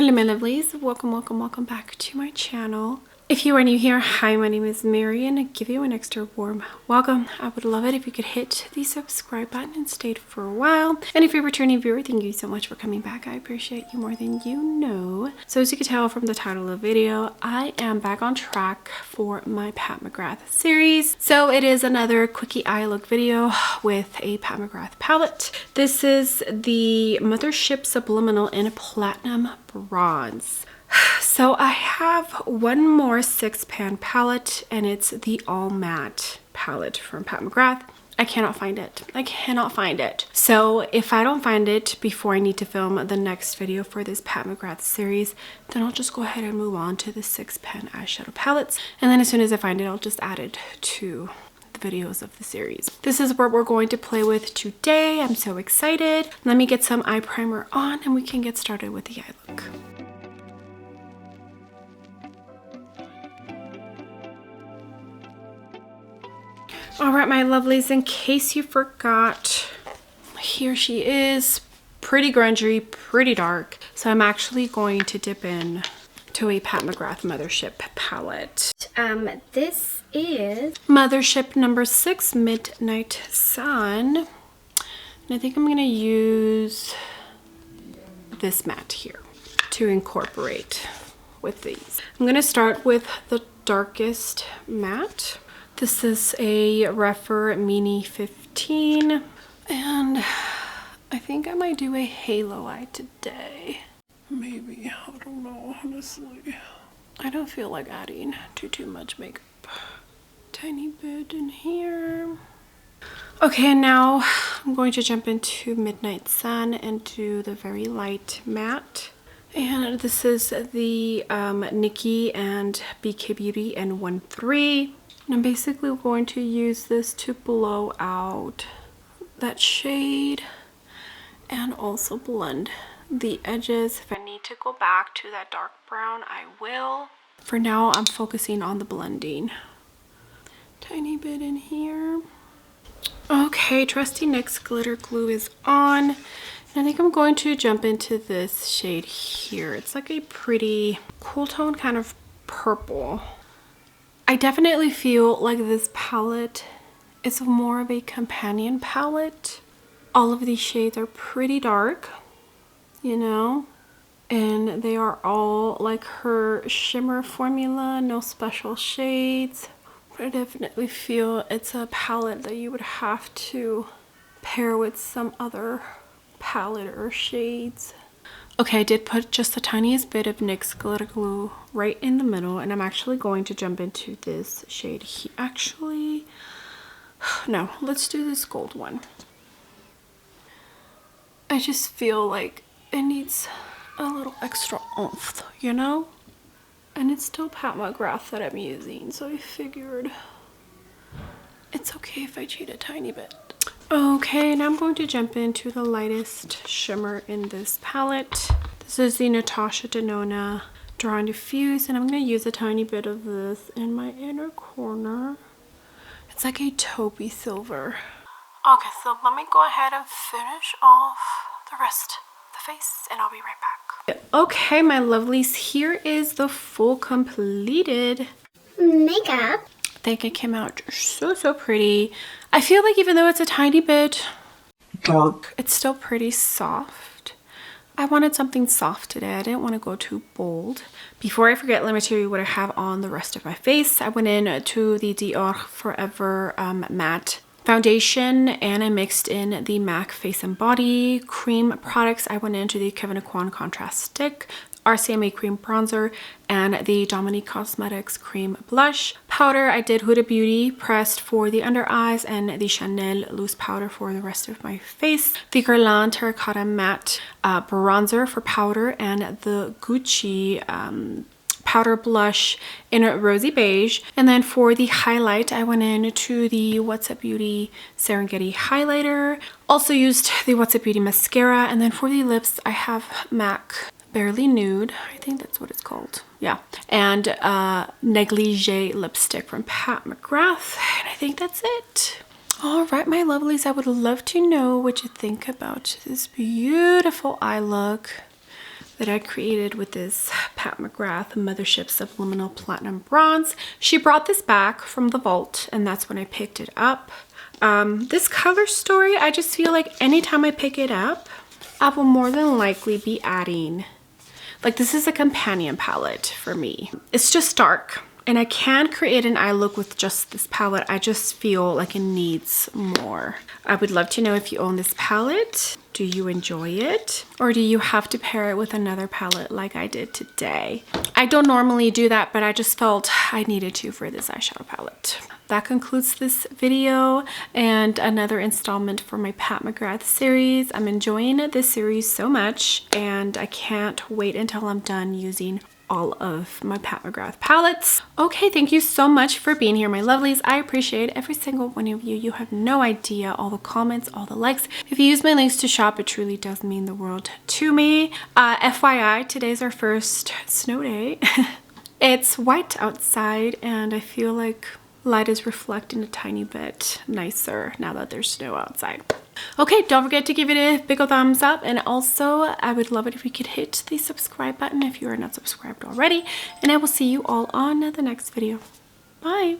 Hello my lovelies, welcome back to my channel. If you are new here, hi, my name is Mary and I give you an extra warm welcome. I would love it if you could hit the subscribe button and stay for a while. And if you're a returning viewer, thank you so much for coming back. I appreciate you more than you know. So as you can tell from the title of the video, I am back on track for my Pat McGrath series. So it is another quickie eye look video with a Pat McGrath palette. This is the Mothership Subliminal in Platinum Bronze. So I have one more 6-pan palette and it's the All Matte palette from Pat McGrath. I cannot find it. I cannot find it. So if I don't find it before I need to film the next video for this Pat McGrath series, then I'll just go ahead and move on to the 6-pan eyeshadow palettes. And then as soon as I find it, I'll just add it to the videos of the series. This is what we're going to play with today. I'm so excited. Let me get some eye primer on and we can get started with the eye look. All right, my lovelies, in case you forgot, here she is, pretty grungy, pretty dark. So I'm actually going to dip in to a Pat McGrath Mothership palette. This is Mothership number 6, Midnight Sun. And I think I'm gonna use this matte here to incorporate with these. I'm gonna start with the darkest matte. This is a Refer Mini 15, and I think I might do a halo eye today. Maybe, I don't know, honestly. I don't feel like adding too much makeup. Tiny bit in here. Okay, now I'm going to jump into Midnight Sun and do the very light matte. And this is the Nikki and BK Beauty N13. And I'm basically going to use this to blow out that shade and also blend the edges. If I need to go back to that dark brown, I will. For now, I'm focusing on the blending. Tiny bit in here. Okay, trusty NYX glitter glue is on. And I think I'm going to jump into this shade here. It's like a pretty cool tone, kind of purple. I definitely feel like this palette is more of a companion palette. All of these shades are pretty dark, you know, and they are all like her shimmer formula, no special shades. But I definitely feel it's a palette that you would have to pair with some other palette or shades. Okay, I did put just the tiniest bit of NYX glitter glue right in the middle, and I'm actually going to jump into this shade here. Actually, no, let's do this gold one. I just feel like it needs a little extra oomph, you know? And it's still Pat McGrath that I'm using, so I figured it's okay if I cheat a tiny bit. Okay, now I'm going to jump into the lightest shimmer in this palette. This is the Natasha Denona Draw and Diffuse, and I'm going to use a tiny bit of this in my inner corner. It's like a taupey silver. Okay, so let me go ahead and finish off the rest of the face, and I'll be right back. Okay, my lovelies, here is the full completed makeup. I think it came out so pretty. I feel like even though it's a tiny bit dark, it's still pretty soft. I wanted something soft today. I didn't want to go too bold. Before I forget, let me tell you what I have on the rest of my face. I went in to the Dior Forever matte foundation, and I mixed in the MAC Face and Body cream products. I went into the Kevyn Aucoin contrast stick, RCMA cream bronzer, and the Dominique Cosmetics cream blush. Powder, I did Huda Beauty pressed for the under eyes and the Chanel loose powder for the rest of my face. The Guerlain Terracotta Matte bronzer for powder, and the Gucci powder blush in a rosy beige. And then for the highlight, I went into the What's Up Beauty Serengeti highlighter. Also used the What's Up Beauty mascara. And then for the lips, I have MAC Barely Nude, I think that's what it's called. Yeah. And Negligee lipstick from Pat McGrath. And I think that's it. All right, my lovelies, I would love to know what you think about this beautiful eye look. that I created with this Pat McGrath Mothership Subliminal Platinum Bronze. She brought this back from the vault, and that's when I picked it up. This color story, I just feel like anytime I pick it up, I will more than likely be adding, like, this is a companion palette for me. It's just dark, and I can create an eye look with just this palette. I just feel like it needs more. I would love to know if you own this palette. Do you enjoy it? Or do you have to pair it with another palette like I did today? I don't normally do that, but I just felt I needed to for this eyeshadow palette. That concludes this video and another installment for my Pat McGrath series. I'm enjoying this series so much, and I can't wait until I'm done using all of my Pat McGrath palettes. Okay, thank you so much for being here, my lovelies. I appreciate every single one of you. You have no idea, all the comments, all the likes. If you use my links to shop, it truly does mean the world to me. FYI, today's our first snow day. It's white outside, and I feel like light is reflecting a tiny bit nicer now that there's snow outside. Okay, don't forget to give it a big ol' thumbs up, and also I would love it if you could hit the subscribe button if you are not subscribed already, and I will see you all on the next video. Bye!